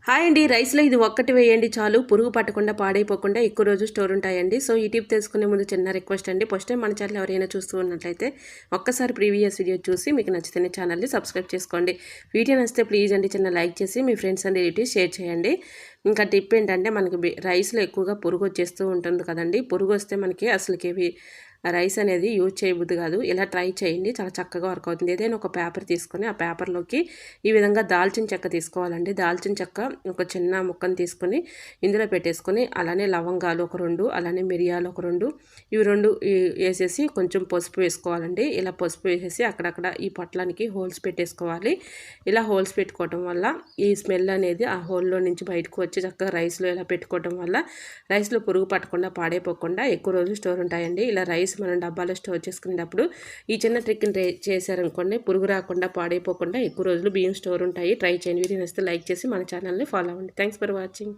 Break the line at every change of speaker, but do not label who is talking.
Hi అండి. రైస్‌లో ఇది ఒక్కటి వేయండి చాలు. పురుగు పట్టకుండా, పాడైపోకుండా ఎక్కువ రోజులు స్టోర్ ఉంటాయండి. సో, ఈ టిప్ తెలుసుకునే ముందు చిన్న రిక్వెస్ట్ అండి. ఫస్ట్ టైం మన ఛానల్ ఎవరైనా చూస్తూ ఉన్నట్లయితే ఒక్కసారి ప్రీవియస్ వీడియో చూసి మీకు నచ్చితేనే ఛానల్‌ని సబ్స్క్రైబ్ చేసుకోండి. వీడియో నచ్చితే ప్లీజ్ అండి చిన్న లైక్ చేసి మీ ఫ్రెండ్స్ అండ్ రిలేటివ్స్ షేర్ చేయండి. ఇంకా టిప్ ఏంటంటే మనకి రైస్‌లో ఎక్కువగా పురుగు వచ్చేస్తూ ఉంటుంది కదండీ. పురుగు వస్తే మనకి అసలుకి రైస్ అనేది యూజ్ చేయబుద్ది కాదు. ఇలా ట్రై చేయండి. చాలా చక్కగా వర్క్ అవుతుంది. ఏదైనా ఒక పేపర్ తీసుకొని ఆ పేపర్‌లోకి ఈ విధంగా దాల్చిన చెక్క తీసుకోవాలండి. దాల్చిన చెక్క ఒక చిన్న ముక్కను తీసుకొని ఇందులో పెట్టేసుకొని అలానే లవంగాలు ఒక 2, అలానే మిరియాలు ఒక 2 ఇవి 2 వేసేసి కొంచెం పసుపు వేసుకోవాలండి. ఇలా పసుపు వేసేసి అక్కడక్కడ ఈ పొట్లానికి హోల్స్ పెట్టేసుకోవాలి. ఇలా హోల్స్ పెట్టుకోవటం వల్ల ఈ స్మెల్ అనేది ఆ హోల్‌లో నుంచి బయటకు వచ్చి చక్కగా రైస్‌లో ఇలా పెట్టుకోవటం వల్ల రైస్‌లో పురుగు పట్టకుండా, పాడైపోకుండా ఎక్కువ రోజులు స్టోర్ ఉంటాయండి. ఇలా రైస్ మనం డబ్బాలో స్టోర్ చేసుకునేటప్పుడు ఈ చిన్న ట్రిక్ని చేశారనుకోండి, పురుగు రాకుండా, పాడైపోకుండా ఎక్కువ రోజులు బియ్యం స్టోర్ ఉంటాయి. ట్రై చేయండి. వీడియో నచ్చితే లైక్ చేసి మన ఛానల్ని ఫాలో అవ్వండి. Thanks for watching.